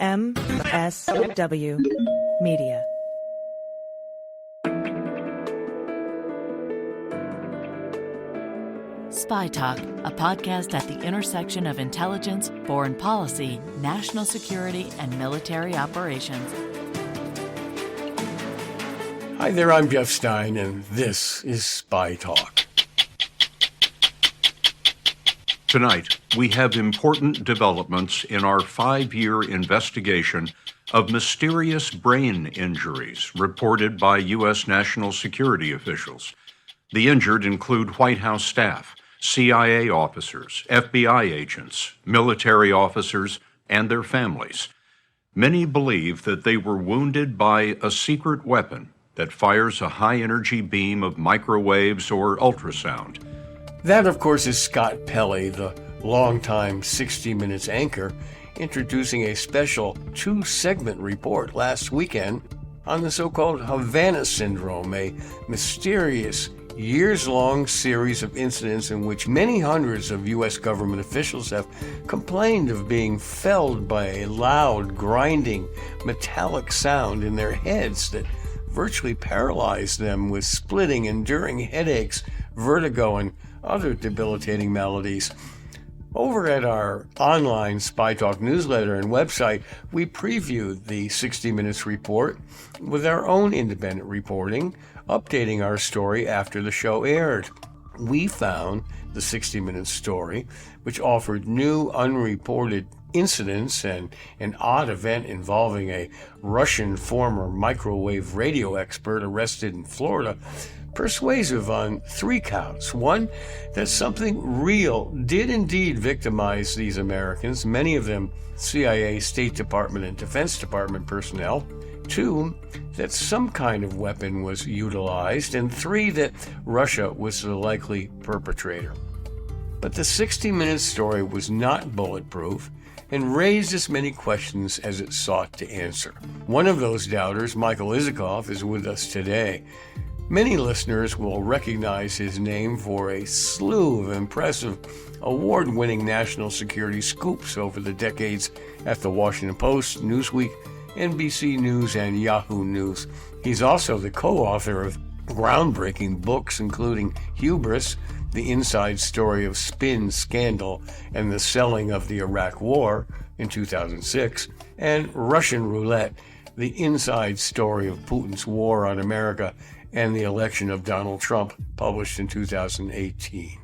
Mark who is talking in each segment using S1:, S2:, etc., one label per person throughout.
S1: MSW Media.
S2: SpyTalk, a podcast at the intersection of intelligence, foreign policy, national security, and military operations.
S3: Hi there, I'm Jeff Stein, and this is SpyTalk.
S4: Tonight, we have important developments in our 5-year investigation of mysterious brain injuries reported by U.S. national security officials. The injured include White House staff, CIA officers, FBI agents, military officers, and their families. Many believe that they were wounded by a secret weapon that fires a high-energy beam of microwaves or ultrasound.
S3: That, of course, is Scott Pelley, the longtime 60 Minutes anchor, introducing a special 2-segment report last weekend on the so-called Havana syndrome, a mysterious, years-long series of incidents in which many hundreds of U.S. government officials have complained of being felled by a loud, grinding, metallic sound in their heads that virtually paralyzed them with splitting, enduring headaches, vertigo, and other debilitating maladies. Over at our online SpyTalk newsletter and website, we previewed the 60 Minutes report with our own independent reporting, updating our story after the show aired. We found the 60 Minutes story, which offered new unreported incidents and an odd event involving a Russian former microwave radio expert arrested in Florida, persuasive on 3 counts. 1, that something real did indeed victimize these Americans, many of them CIA, State Department, and Defense Department personnel. 2, that some kind of weapon was utilized. And 3, that Russia was the likely perpetrator. But the 60 Minutes story was not bulletproof and raised as many questions as it sought to answer. One of those doubters, Michael Isikoff, is with us today. Many listeners will recognize his name for a slew of impressive, award-winning national security scoops over the decades at the Washington Post, Newsweek, NBC News, and Yahoo News. He's also the co-author of groundbreaking books, including Hubris, The Inside Story of Spin Scandal and the Selling of the Iraq War in 2006, and Russian Roulette, The Inside Story of Putin's War on America and the Election of Donald Trump, published in 2018.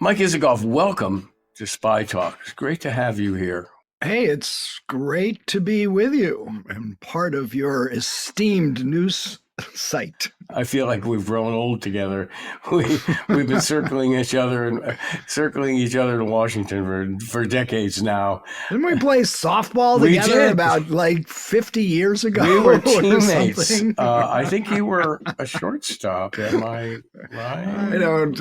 S3: Mike Isikoff, welcome to SpyTalk. It's great to have you here.
S5: Hey, it's great to be with you and part of your esteemed news site.
S3: I feel like we've grown old together. We've been circling each other to Washington for decades now.
S5: Didn't we play softball together about like 50 years ago?
S3: We were teammates. I think you were a shortstop. Am I right?
S5: I don't.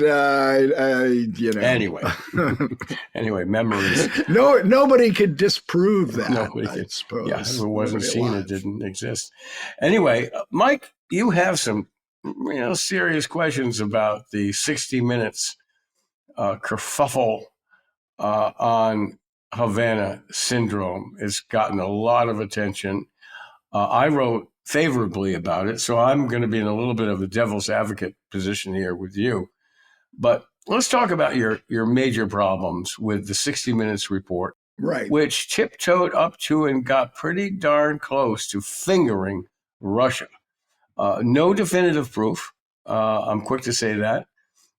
S3: Anyway, memories.
S5: Nobody could disprove that.
S3: Nobody
S5: I
S3: could.
S5: suppose.
S3: Yeah, if it wasn't seen, it didn't exist. Anyway, Mike, you have some serious questions about the 60 Minutes kerfuffle on Havana syndrome. It's gotten a lot of attention. I wrote favorably about it, so I'm going to be in a little bit of a devil's advocate position here with you. But let's talk about your major problems with the 60 Minutes report,
S5: right?
S3: Which tiptoed up to and got pretty darn close to fingering Russia. No definitive proof. I'm quick to say that,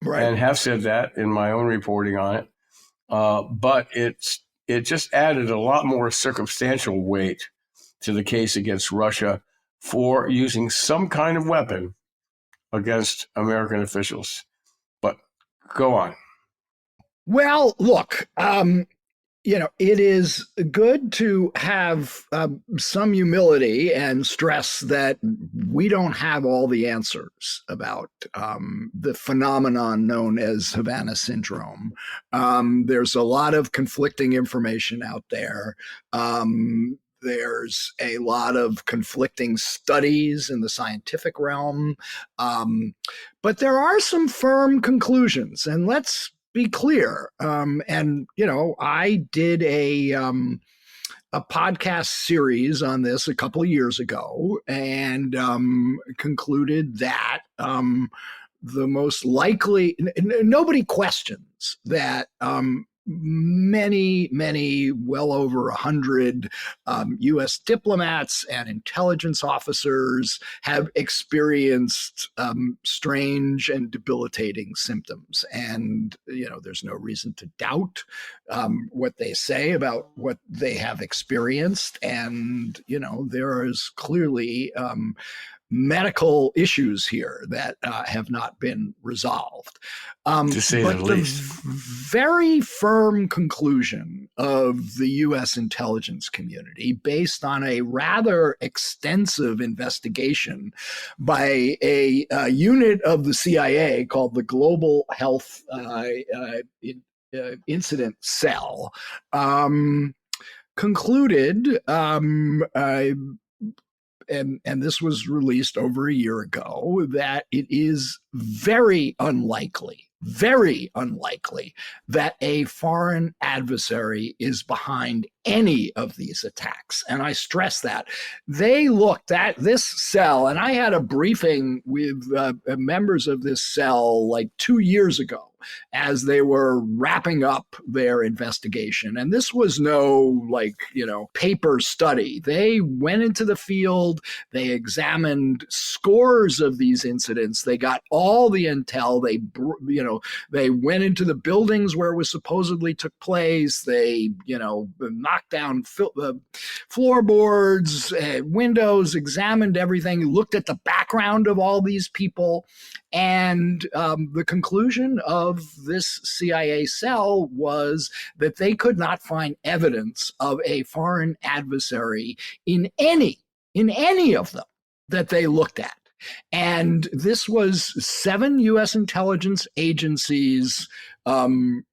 S5: right,
S3: and have said that in my own reporting on it. But it just added a lot more circumstantial weight to the case against Russia for using some kind of weapon against American officials. But go on.
S5: Well, look, it is good to have some humility and stress that we don't have all the answers about the phenomenon known as Havana syndrome. There's a lot of conflicting information out there. There's a lot of conflicting studies in the scientific realm. But there are some firm conclusions, and let's be clear. I did a a podcast series on this a couple of years ago and concluded that the most likely, nobody questions that many, well over 100 U.S. diplomats and intelligence officers have experienced strange and debilitating symptoms. And, there's no reason to doubt what they say about what they have experienced. And, there is clearly medical issues here that have not been resolved.
S3: To say the least.
S5: Very firm conclusion of the U.S. intelligence community, based on a rather extensive investigation by a unit of the CIA called the Global Health Incident Cell, concluded and this was released over a year ago, that it is very unlikely that a foreign adversary is behind any of these attacks. And I stress that. They looked at this cell, and I had a briefing with members of this cell like 2 years ago as they were wrapping up their investigation. And this was no paper study. They went into the field, they examined scores of these incidents, they got all the intel, they went into the buildings where it was supposedly took place, they, knocked down floorboards, windows, examined everything, looked at the background of all these people. And the conclusion of this CIA cell was that they could not find evidence of a foreign adversary in any of them that they looked at. And this was 7 U.S. intelligence agencies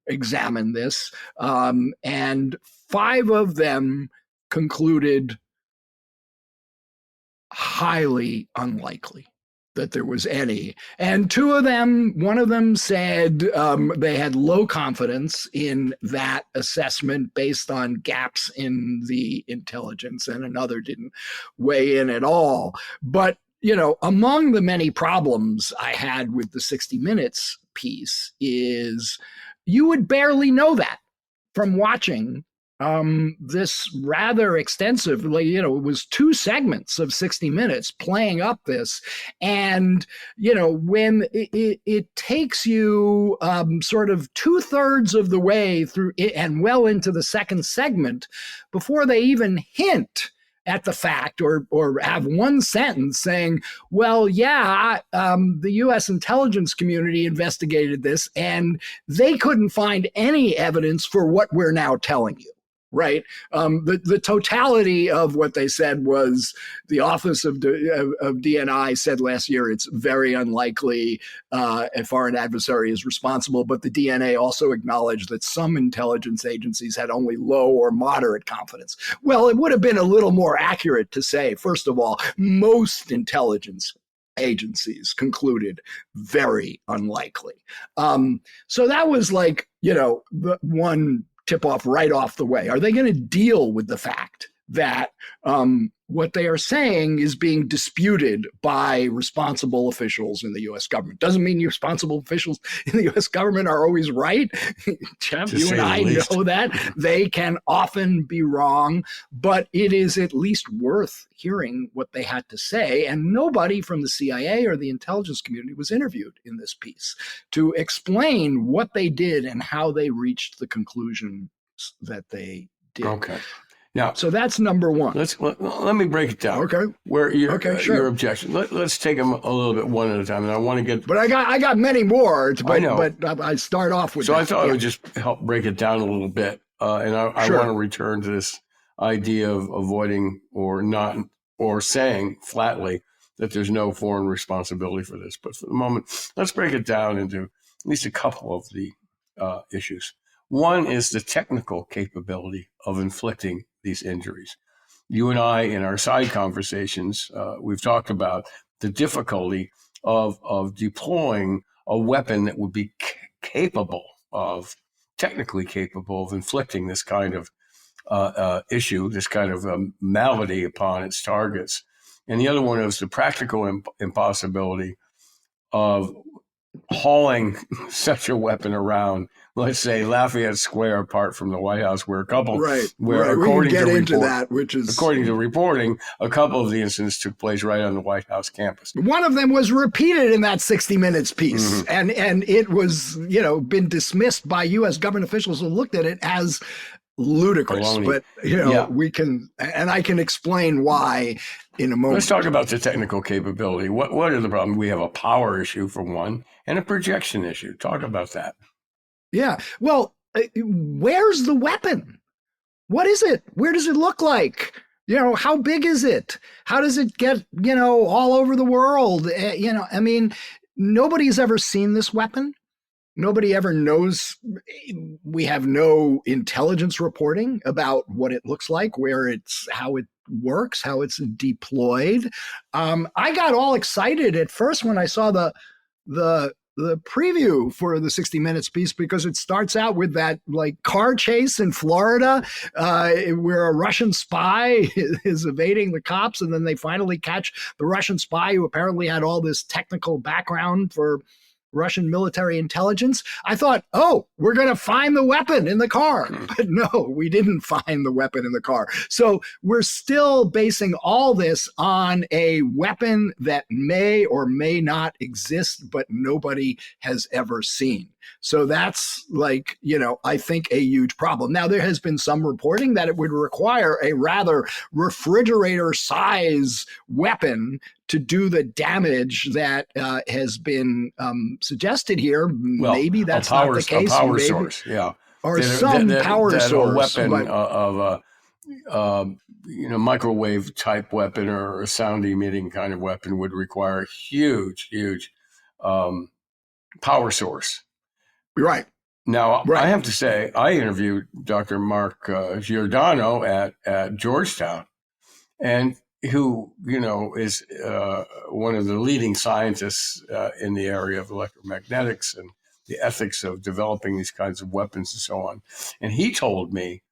S5: examined this, and 5 of them concluded highly unlikely that there was any. And 2 of them, one of them said they had low confidence in that assessment based on gaps in the intelligence, and another didn't weigh in at all. But, among the many problems I had with the 60 Minutes piece is you would barely know that from watching this rather extensive, it was 2 segments of 60 Minutes playing up this. And, when it takes you sort of 2/3 of the way through it and well into the second segment before they even hint at the fact or have one sentence saying, well, yeah, the U.S. intelligence community investigated this and they couldn't find any evidence for what we're now telling you. Right. The totality of what they said was the Office of DNI said last year it's very unlikely a foreign adversary is responsible. But the DNA also acknowledged that some intelligence agencies had only low or moderate confidence. Well, it would have been a little more accurate to say, first of all, most intelligence agencies concluded very unlikely. So that was the one tip off right off the way. Are they going to deal with the fact that what they are saying is being disputed by responsible officials in the U.S. government? Doesn't mean responsible officials in the U.S. government are always right. Jeff, you and I know that. They can often be wrong, but it is at least worth hearing what they had to say. And nobody from the CIA or the intelligence community was interviewed in this piece to explain what they did and how they reached the conclusion that they did.
S3: Okay. Now,
S5: so that's number one.
S3: Let me break it down.
S5: Okay.
S3: Where your
S5: objection.
S3: Let's take them a little bit one at a time, and I want to get.
S5: But I got many more.
S3: I know.
S5: But I start off with.
S3: So I thought I would just help break it down a little bit, and I want to return to this idea of avoiding or not or saying flatly that there's no foreign responsibility for this. But for the moment, let's break it down into at least a couple of the issues. One is the technical capability of inflicting these injuries. You and I, in our side conversations, we've talked about the difficulty of deploying a weapon that would be technically capable of inflicting this kind of issue, this kind of malady upon its targets. And the other one is the practical impossibility of hauling such a weapon around, let's say Lafayette Square, apart from the White House, where a couple, according to reporting, a couple of the incidents took place right on the White House campus.
S5: One of them was repeated in that 60 Minutes piece, and it was been dismissed by U.S. government officials who looked at it as ludicrous. Baloney. But we can, and I can explain why in a moment.
S3: Let's talk about the technical capability. What are the problems? We have a power issue for one, and a projection issue. Talk about that.
S5: Yeah. Well, where's the weapon? What is it? Where does it look like? How big is it? How does it get, all over the world? I mean, nobody's ever seen this weapon. Nobody ever knows. We have no intelligence reporting about what it looks like, how it works, how it's deployed. I got all excited at first when I saw the preview for the 60 Minutes piece, because it starts out with that car chase in Florida where a Russian spy is evading the cops, and then they finally catch the Russian spy who apparently had all this technical background for Russian military intelligence. I thought, we're going to find the weapon in the car. But no, we didn't find the weapon in the car. So we're still basing all this on a weapon that may or may not exist, but nobody has ever seen. So that's I think a huge problem. Now, there has been some reporting that it would require a rather refrigerator size weapon to do the damage that has been suggested here.
S3: Well,
S5: maybe that's not the case.
S3: A power source, yeah.
S5: Or some power source.
S3: A weapon of a microwave type weapon or a sound emitting kind of weapon would require a huge power source.
S5: Right.
S3: Now, I have to say, I interviewed Dr. Mark Giordano at Georgetown, and who, is one of the leading scientists in the area of electromagnetics and the ethics of developing these kinds of weapons and so on. And he told me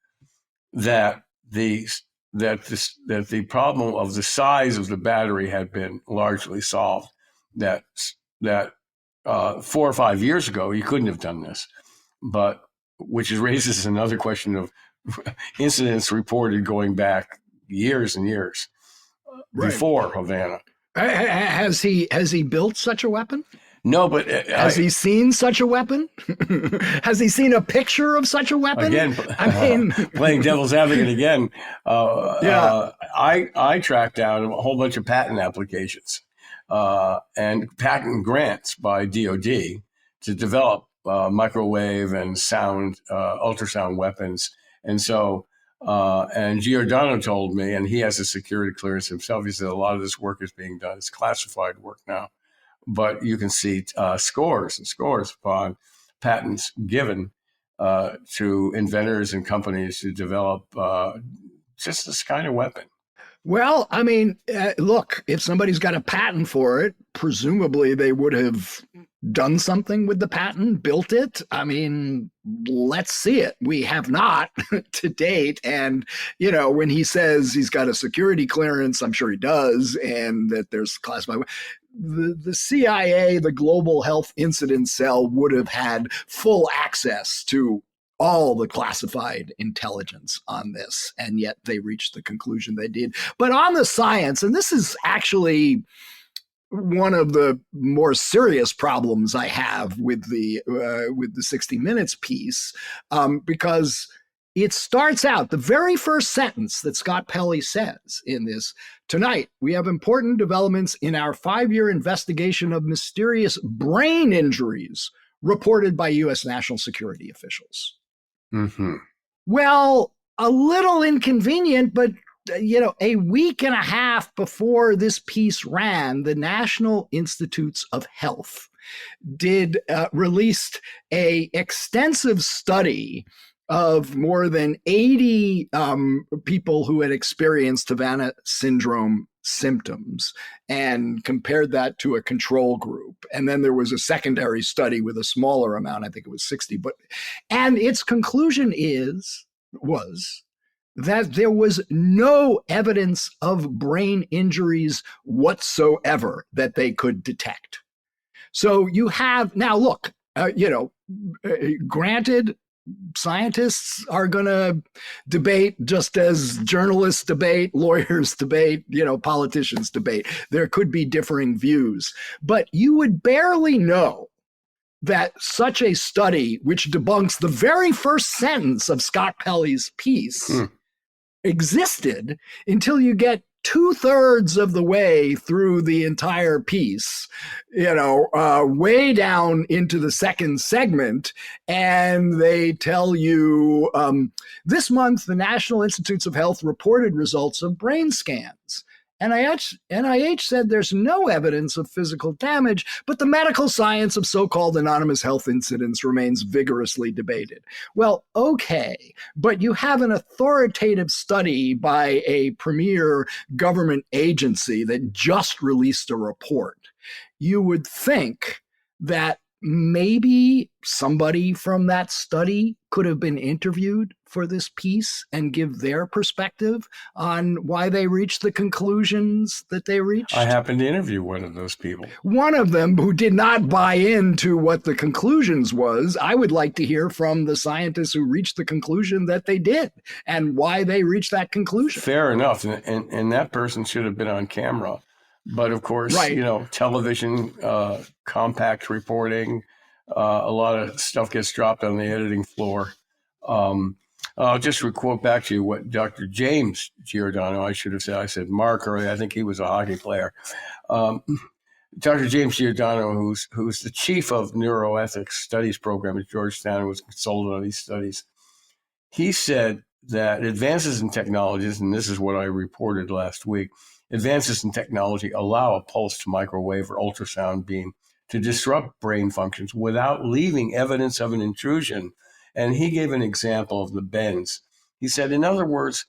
S3: that the problem of the size of the battery had been largely solved, that 4 or 5 years ago, you couldn't have done this, but which raises another question of incidents reported going back years and years before Havana.
S5: Has he built such a weapon?
S3: No, but
S5: has he seen such a weapon? Has he seen a picture of such a weapon?
S3: Again, playing devil's advocate again. I tracked down a whole bunch of patent applications and patent grants by DoD to develop microwave and sound, ultrasound weapons. And so, and Giordano told me, and he has a security clearance himself, he said a lot of this work is being done. It's classified work now. But you can see scores and scores upon patents given to inventors and companies to develop just this kind of weapon.
S5: Well, I mean, look, if somebody's got a patent for it, presumably they would have done something with the patent, built it. I mean, let's see it. We have not to date. And, when he says he's got a security clearance, I'm sure he does, and that there's classified. The CIA, the Global Health Incident Cell, would have had full access to all the classified intelligence on this, and yet they reached the conclusion they did. But on the science, and this is actually one of the more serious problems I have with the 60 Minutes piece, because it starts out, the very first sentence that Scott Pelley says in this: "Tonight, we have important developments in our 5-year investigation of mysterious brain injuries reported by U.S. national security officials."
S3: Mm-hmm.
S5: Well, a little inconvenient, but a week and a half before this piece ran, the National Institutes of Health released a extensive study of more than 80 people who had experienced Havana syndrome symptoms and compared that to a control group. And then there was a secondary study with a smaller amount, I think it was 60. And its conclusion was that there was no evidence of brain injuries whatsoever that they could detect. So you have now, look, granted, scientists are going to debate just as journalists debate, lawyers debate, politicians debate. There could be differing views, but you would barely know that such a study, which debunks the very first sentence of Scott Pelley's piece, existed until you get 2/3 of the way through the entire piece, way down into the second segment, and they tell you this month the National Institutes of Health reported results of brain scans. NIH said there's no evidence of physical damage, but the medical science of so-called anonymous health incidents remains vigorously debated. Well, okay, but you have an authoritative study by a premier government agency that just released a report. You would think that maybe somebody from that study could have been interviewed for this piece and give their perspective on why they reached the conclusions that they reached.
S3: I happened to interview one of those people.
S5: One of them who did not buy into what the conclusions was. I would like to hear from the scientists who reached the conclusion that they did and why they reached that conclusion.
S3: Fair enough. And that person should have been on camera. But of course,
S5: right.
S3: Television, compact reporting, a lot of stuff gets dropped on the editing floor. I'll just quote back to you what Dr. James Giordano, I said Mark earlier. I think he was a hockey player. Dr. James Giordano, who's the chief of neuroethics studies program at Georgetown, was a consultant on these studies. He said that advances in technologies, and this is what I reported last week, advances in technology allow a pulsed microwave or ultrasound beam to disrupt brain functions without leaving evidence of an intrusion. And he gave an example of the bends. He said, in other words,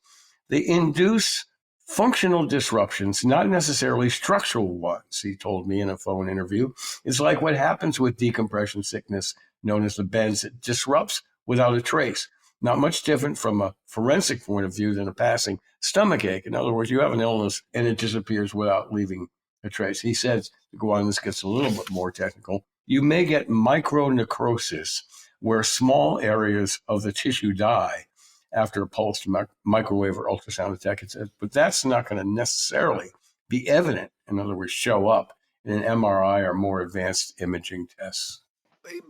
S3: they induce functional disruptions, not necessarily structural ones, he told me in a phone interview. It's like what happens with decompression sickness, known as the bends. It disrupts without a trace. Not much different from a forensic point of view than a passing stomach ache. In other words, you have an illness and it disappears without leaving a trace. He says, to go on, this gets a little bit more technical, you may get micronecrosis, where small areas of the tissue die after a pulsed microwave or ultrasound attack. It says, but that's not going to necessarily be evident, in other words, show up in an MRI or more advanced imaging tests.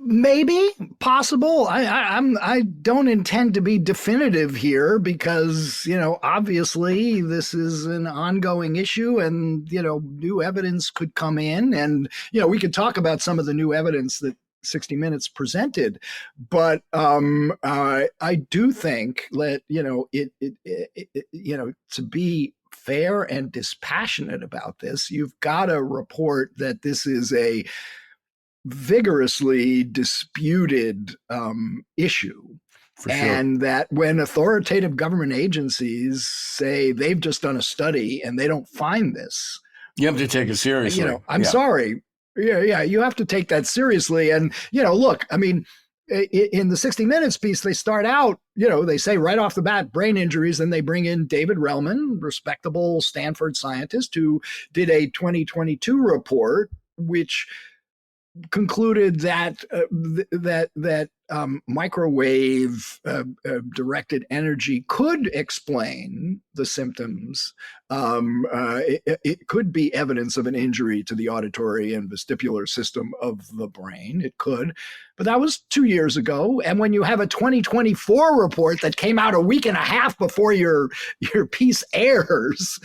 S5: Maybe possible. I don't intend to be definitive here because, obviously this is an ongoing issue and, new evidence could come in and, we could talk about some of the new evidence that 60 Minutes presented, but I do think that, to be fair and dispassionate about this, you've got to report that this is a vigorously disputed issue.
S3: For sure.
S5: And that when authoritative government agencies say they've just done a study and they don't find this,
S3: you have to take it seriously.
S5: I'm sorry. Yeah, you have to take that seriously. And, look, I mean, in the 60 Minutes piece, they start out, they say right off the bat, brain injuries, and they bring in David Relman, respectable Stanford scientist who did a 2022 report, which concluded that microwave directed energy could explain the symptoms. It could be evidence of an injury to the auditory and vestibular system of the brain. It could, but that was 2 years ago. And when you have a 2024 report that came out a week and a half before your piece airs,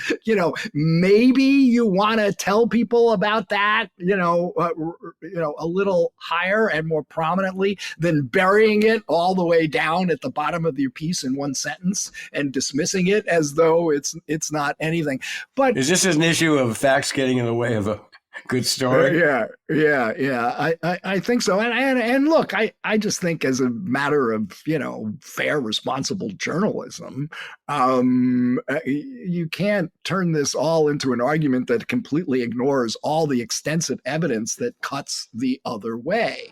S5: maybe you want to tell people about that, a little higher and more prominently than burying it all the way down at the bottom of your piece in one sentence and dismissing it as though it's not anything. But
S3: is this an issue of facts getting in the way of a good story?
S5: Yeah. I think so. And look, I just think as a matter of, fair, responsible journalism, you can't turn this all into an argument that completely ignores all the extensive evidence that cuts the other way.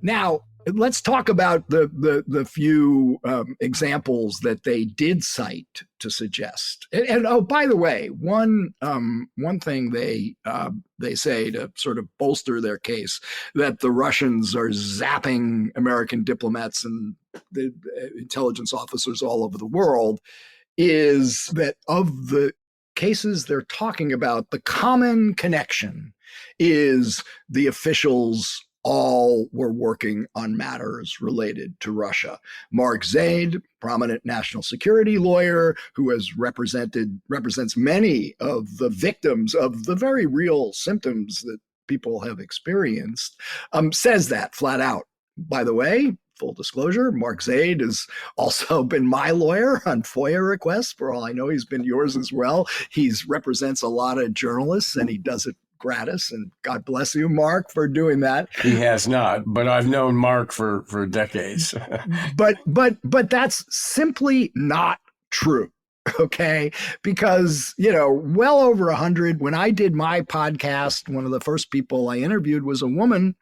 S5: Now, let's talk about the few examples that they did cite to suggest. And oh, by the way, one thing they say to sort of bolster their case that the Russians are zapping American diplomats and the intelligence officers all over the world is that of the cases they're talking about, the common connection is the officials all were working on matters related to Russia. Mark Zaid, prominent national security lawyer who has represents many of the victims of the very real symptoms that people have experienced, says that flat out. By the way, full disclosure, Mark Zaid has also been my lawyer on FOIA requests. For all I know, he's been yours as well. He represents a lot of journalists, and he does it gratis, and God bless you, Mark, for doing that.
S3: He has not, but I've known Mark for decades.
S5: but that's simply not true. Okay, because well over 100. When I did my podcast, one of the first people I interviewed was a woman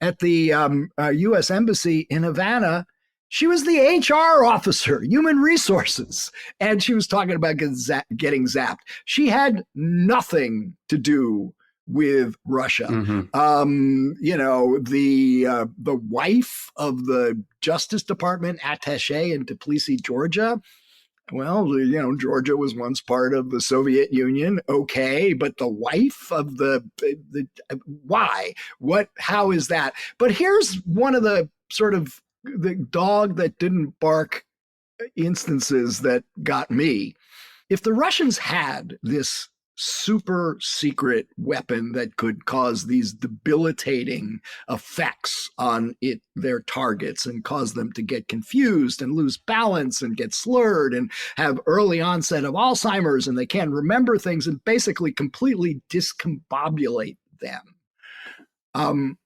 S5: at the U.S. Embassy in Havana. She was the HR officer, human resources, and she was talking about getting zapped. She had nothing to do with Russia. Mm-hmm. The wife of the Justice Department attaché in Tbilisi, Georgia. Well, Georgia was once part of the Soviet Union. Okay, but the wife of the why? What? How is that? But here's one of the sort of the dog that didn't bark instances that got me. If the Russians had this super secret weapon that could cause these debilitating effects on their targets and cause them to get confused and lose balance and get slurred and have early onset of Alzheimer's, and they can't remember things and basically completely discombobulate them.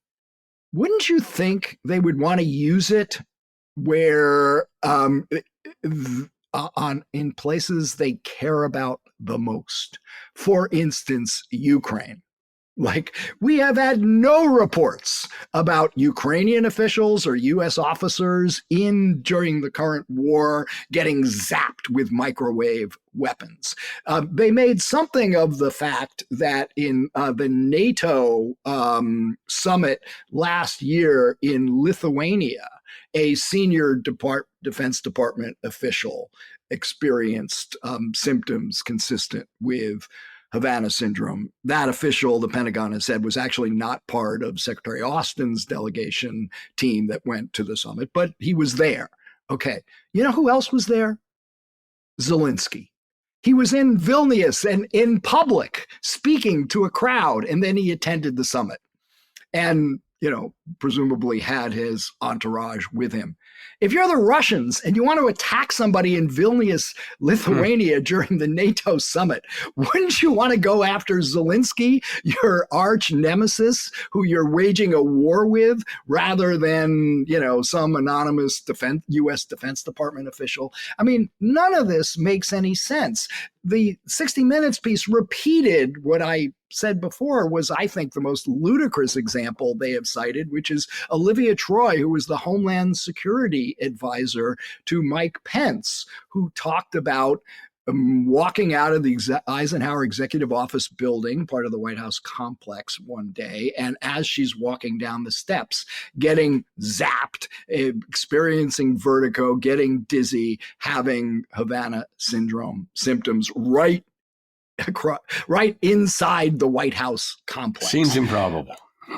S5: Wouldn't you think they would want to use it where in places they care about the most? For instance, Ukraine. Like, we have had no reports about Ukrainian officials or U.S. officers during the current war getting zapped with microwave weapons. They made something of the fact that in the NATO summit last year in Lithuania, a senior Defense Department official experienced symptoms consistent with Havana syndrome. That official, the Pentagon has said, was actually not part of Secretary Austin's delegation team that went to the summit, but he was there. Okay. You know who else was there? Zelensky. He was in Vilnius and in public speaking to a crowd, and then he attended the summit and, presumably had his entourage with him. If you're the Russians and you want to attack somebody in Vilnius, Lithuania during the NATO summit, wouldn't you want to go after Zelensky, your arch nemesis, who you're waging a war with, rather than, some anonymous U.S. Defense Department official? I mean, none of this makes any sense. The 60 Minutes piece repeated what I said before was, I think, the most ludicrous example they have cited, which is Olivia Troy, who was the Homeland Security advisor to Mike Pence, who talked about walking out of the Eisenhower Executive Office building, part of the White House complex, one day, and as she's walking down the steps, getting zapped, experiencing vertigo, getting dizzy, having Havana syndrome symptoms right inside the White House complex.
S3: Seems improbable.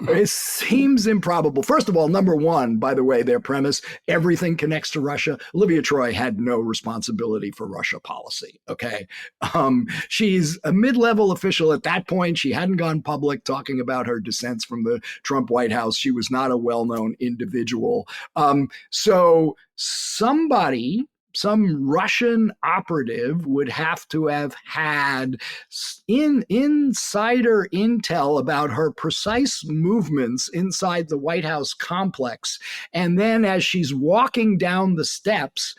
S5: It seems improbable. First of all, number one, by the way, their premise, everything connects to Russia. Olivia Troy had no responsibility for Russia policy, okay? She's a mid-level official at that point. She hadn't gone public talking about her dissents from the Trump White House. She was not a well-known individual. So some Russian operative would have to have had insider intel about her precise movements inside the White House complex. And then as she's walking down the steps,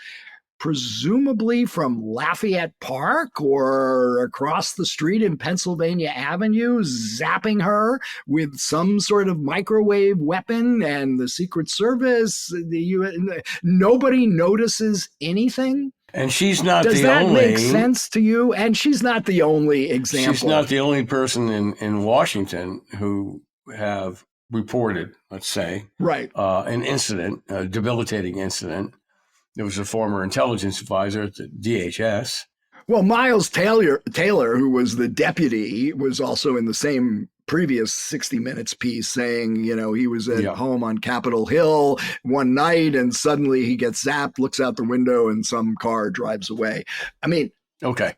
S5: presumably from Lafayette Park or across the street in Pennsylvania Avenue, zapping her with some sort of microwave weapon, and the Secret Service, nobody notices anything.
S3: And she's not
S5: Does
S3: the
S5: that
S3: only.
S5: make sense to you? And she's not the only example.
S3: She's not the only person in Washington who have reported, let's say,
S5: right,
S3: an incident, a debilitating incident. There was a former intelligence advisor at the DHS.
S5: Well, Miles Taylor, who was the deputy, was also in the same previous 60 Minutes piece saying, he was at home on Capitol Hill one night and suddenly he gets zapped, looks out the window, and some car drives away. I mean,
S3: okay.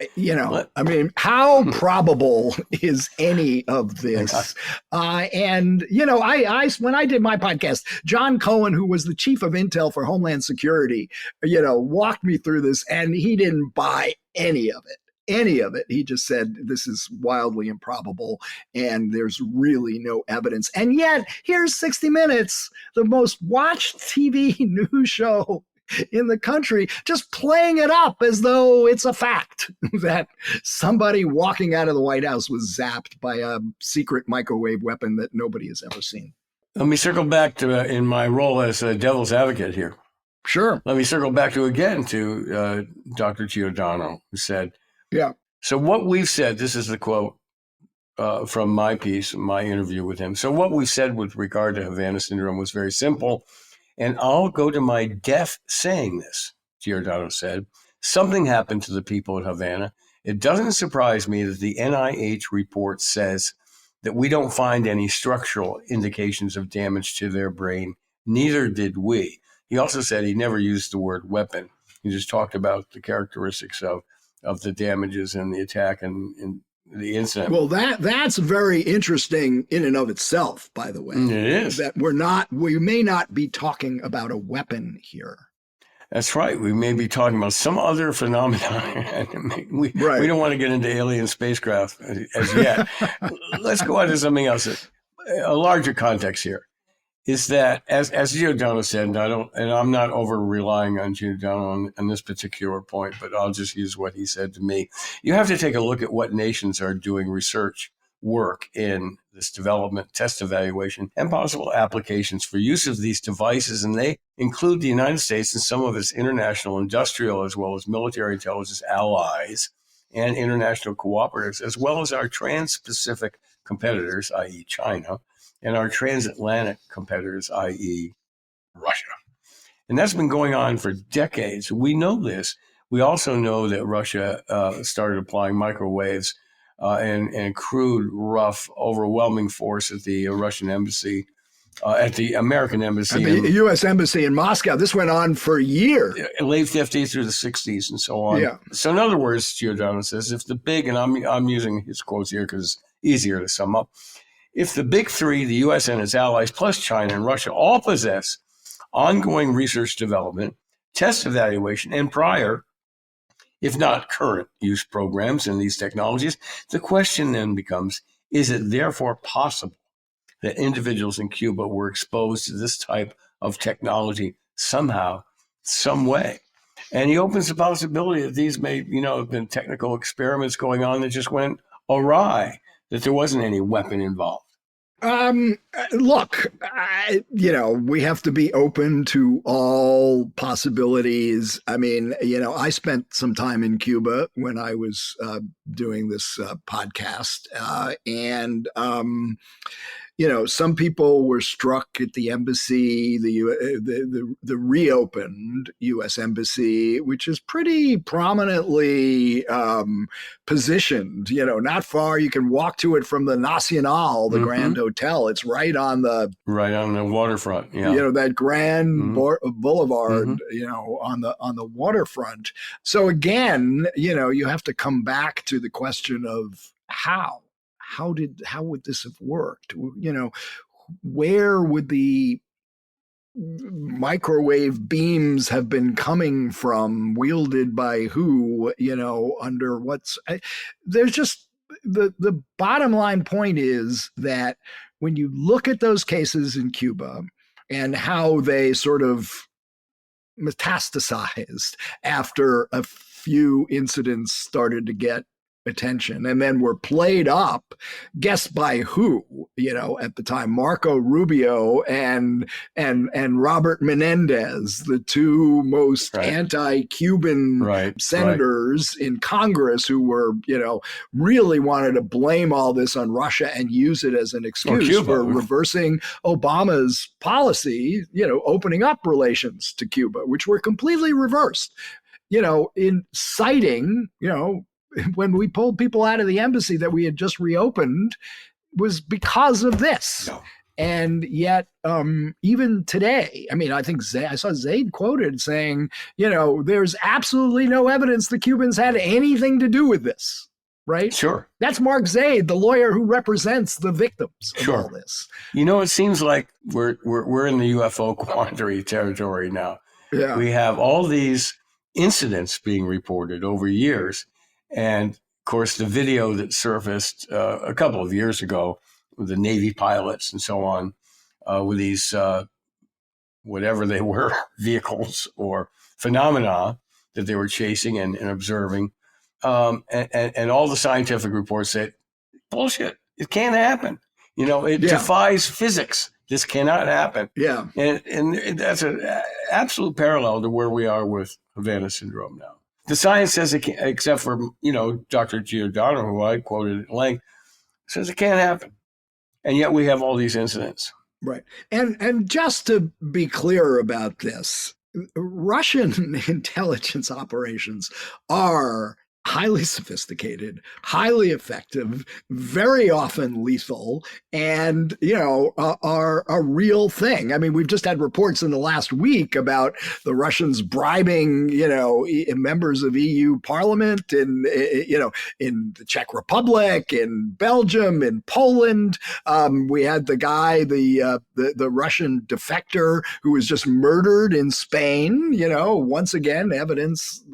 S5: How probable is any of this? And when I did my podcast, John Cohen, who was the chief of intel for Homeland Security, walked me through this, and he didn't buy any of it. He just said, this is wildly improbable and there's really no evidence. And yet, here's 60 Minutes, the most watched TV news show in the country, just playing it up as though it's a fact that somebody walking out of the White House was zapped by a secret microwave weapon that nobody has ever seen.
S3: Let me circle back to, in my role as a devil's advocate here.
S5: Sure.
S3: Let me circle back to Dr. Giordano, who said,
S5: yeah.
S3: So what we've said, this is the quote from my piece, my interview with him. So what we said with regard to Havana syndrome was very simple. And I'll go to my death saying this, Giordano said. Something happened to the people at Havana. It doesn't surprise me that the NIH report says that we don't find any structural indications of damage to their brain. Neither did we. He also said he never used the word weapon. He just talked about the characteristics of the damages and the attack and the incident.
S5: Well, that's very interesting in and of itself, by the way.
S3: It is.
S5: That we may not be talking about a weapon here.
S3: That's right. We may be talking about some other phenomenon. We don't want to get into alien spacecraft as yet. Let's go on to something else. A larger context here is that, as Giordano said, and I'm not over relying on Giordano on this particular point, but I'll just use what he said to me. You have to take a look at what nations are doing research work in this development, test evaluation, and possible applications for use of these devices. And they include the United States and some of its international industrial as well as military intelligence allies and international cooperatives, as well as our trans-Pacific competitors, i.e. China, and our transatlantic competitors, i.e. Russia. And that's been going on for decades. We know this. We also know that Russia started applying microwaves and crude, rough, overwhelming force at the Russian embassy, at the American embassy.
S5: The U.S. embassy in Moscow. This went on for years.
S3: Late 50s through the 60s and so on.
S5: Yeah.
S3: So in other words, Giordano says, if the big, and I'm using his quotes here because it's easier to sum up, if the big three, the U.S. and its allies, plus China and Russia, all possess ongoing research development, test evaluation, and prior, if not current, use programs in these technologies, the question then becomes, is it therefore possible that individuals in Cuba were exposed to this type of technology somehow, some way? And he opens the possibility that these may, have been technical experiments going on that just went awry, that there wasn't any weapon involved.
S5: Look, we have to be open to all possibilities. I mean, I spent some time in Cuba when I was doing this podcast, and some people were struck at the embassy, the reopened U.S. embassy, which is pretty prominently positioned. Not far. You can walk to it from the Nacional, the Grand Hotel. It's right on the
S3: waterfront. Yeah,
S5: that grand boulevard. On the waterfront. So again, you have to come back to the question of how would this have worked? Where would the microwave beams have been coming from, wielded by who, under there's just the bottom line point is that when you look at those cases in Cuba and how they sort of metastasized after a few incidents started to get attention, and then were played up, guess by who, at the time, Marco Rubio and Robert Menendez, the two most anti-Cuban senators in Congress, who were, really wanted to blame all this on Russia and use it as an excuse for reversing Obama's policy, opening up relations to Cuba, which were completely reversed, in citing, when we pulled people out of the embassy that we had just reopened, was because of this. No. And yet, even today, I think I saw Zaid quoted saying, there's absolutely no evidence the Cubans had anything to do with this, right?
S3: Sure.
S5: That's Mark Zaid, the lawyer who represents the victims of all this.
S3: It seems like we're in the UFO quandary territory now.
S5: Yeah.
S3: We have all these incidents being reported over years. And, of course, the video that surfaced a couple of years ago with the Navy pilots and so on, with these, whatever they were, vehicles or phenomena that they were chasing and observing. And all the scientific reports said, bullshit, it can't happen. It defies physics. This cannot happen.
S5: Yeah.
S3: And that's an absolute parallel to where we are with Havana syndrome now. The science says it can't, except for, Dr. Giordano, who I quoted at length, says it can't happen. And yet we have all these incidents.
S5: Right. And just to be clear about this, Russian intelligence operations are highly sophisticated, highly effective, very often lethal, and, are a real thing. We've just had reports in the last week about the Russians bribing, members of EU Parliament in the Czech Republic, in Belgium, in Poland. We had the guy, the Russian defector who was just murdered in Spain. Once again, evidence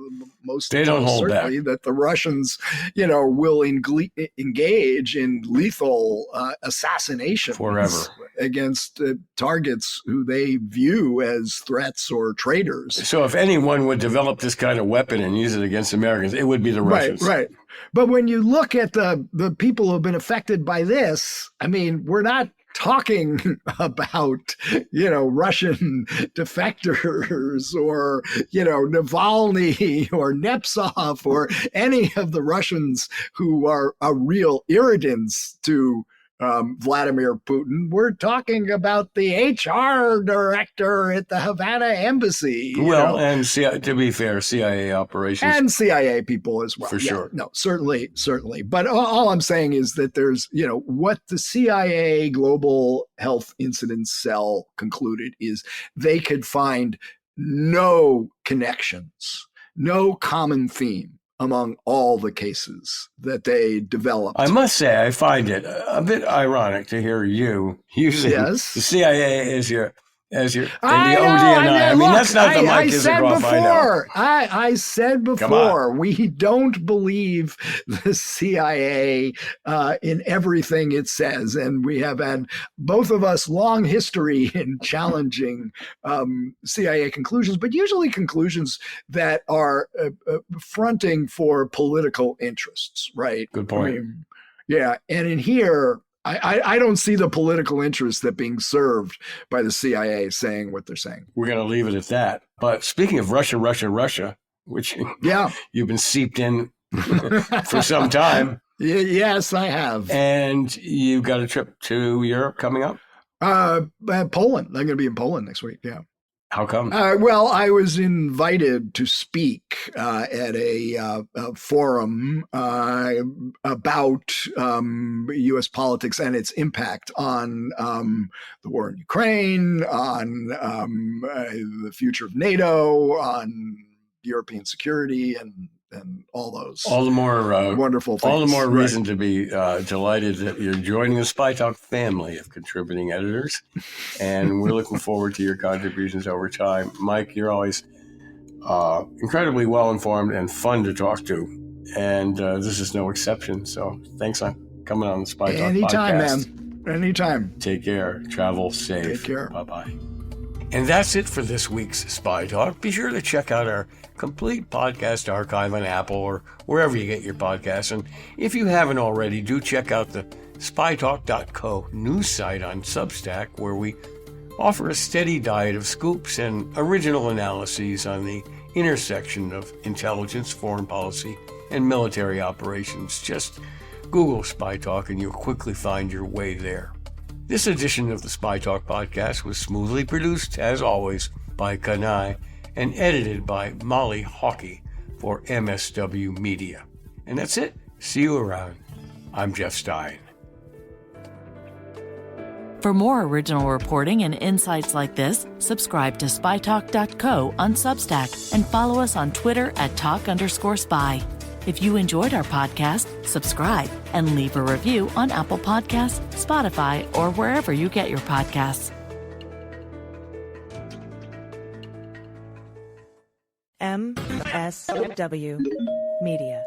S5: most
S3: they don't hold
S5: certainly
S3: back.
S5: That the Russians, will engage in lethal assassinations
S3: forever
S5: against targets who they view as threats or traitors.
S3: So if anyone would develop this kind of weapon and use it against Americans, it would be the Russians.
S5: Right. But when you look at the people who have been affected by this, we're not talking about, Russian defectors or, Navalny or Nepsov or any of the Russians who are a real irritants to Vladimir Putin. We're talking about the HR director at the Havana embassy.
S3: And to be fair, CIA operations.
S5: And CIA people as well.
S3: For sure.
S5: No, certainly. But all I'm saying is that there's, what the CIA Global Health Incidence Cell concluded is they could find no connections, no common theme among all the cases that they developed.
S3: I must say, I find it a bit ironic to hear you using the CIA as your and the ODNI. That's not the Mike Isikoff I know.
S5: I said before, we don't believe the CIA in everything it says. And we have had, both of us, long history in challenging CIA conclusions, but usually conclusions that are fronting for political interests, right?
S3: Good point.
S5: And in here, I don't see the political interest that being served by the CIA saying what they're saying.
S3: We're going to leave it at that. But speaking of Russia, which you've been seeped in for some time.
S5: Yes, I have.
S3: And you've got a trip to Europe coming up?
S5: Poland. I'm going to be in Poland next week. Yeah.
S3: How come?
S5: Well, I was invited to speak at a forum about U.S. politics and its impact on the war in Ukraine, on the future of NATO, on European security, and all those.
S3: All the more
S5: wonderful things.
S3: All the more reason to be delighted that you're joining the SpyTalk family of contributing editors, and we're looking forward to your contributions over time. Mike, you're always incredibly well informed and fun to talk to, and this is no exception. So thanks for coming on the SpyTalk
S5: Anytime,
S3: podcast.
S5: Man. Anytime.
S3: Take care. Travel safe.
S5: Take care.
S3: Bye-bye. And that's it for this week's Spy Talk. Be sure to check out our complete podcast archive on Apple or wherever you get your podcasts. And if you haven't already, do check out the SpyTalk.co news site on Substack, where we offer a steady diet of scoops and original analyses on the intersection of intelligence, foreign policy, and military operations. Just Google Spy Talk and you'll quickly find your way there. This edition of the Spy Talk podcast was smoothly produced, as always, by Kanai and edited by Molly Hawkey for MSW Media. And that's it. See you around. I'm Jeff Stein.
S2: For more original reporting and insights like this, subscribe to SpyTalk.co on Substack and follow us on Twitter at @talk_spy. If you enjoyed our podcast, subscribe and leave a review on Apple Podcasts, Spotify, or wherever you get your podcasts.
S1: MSW Media.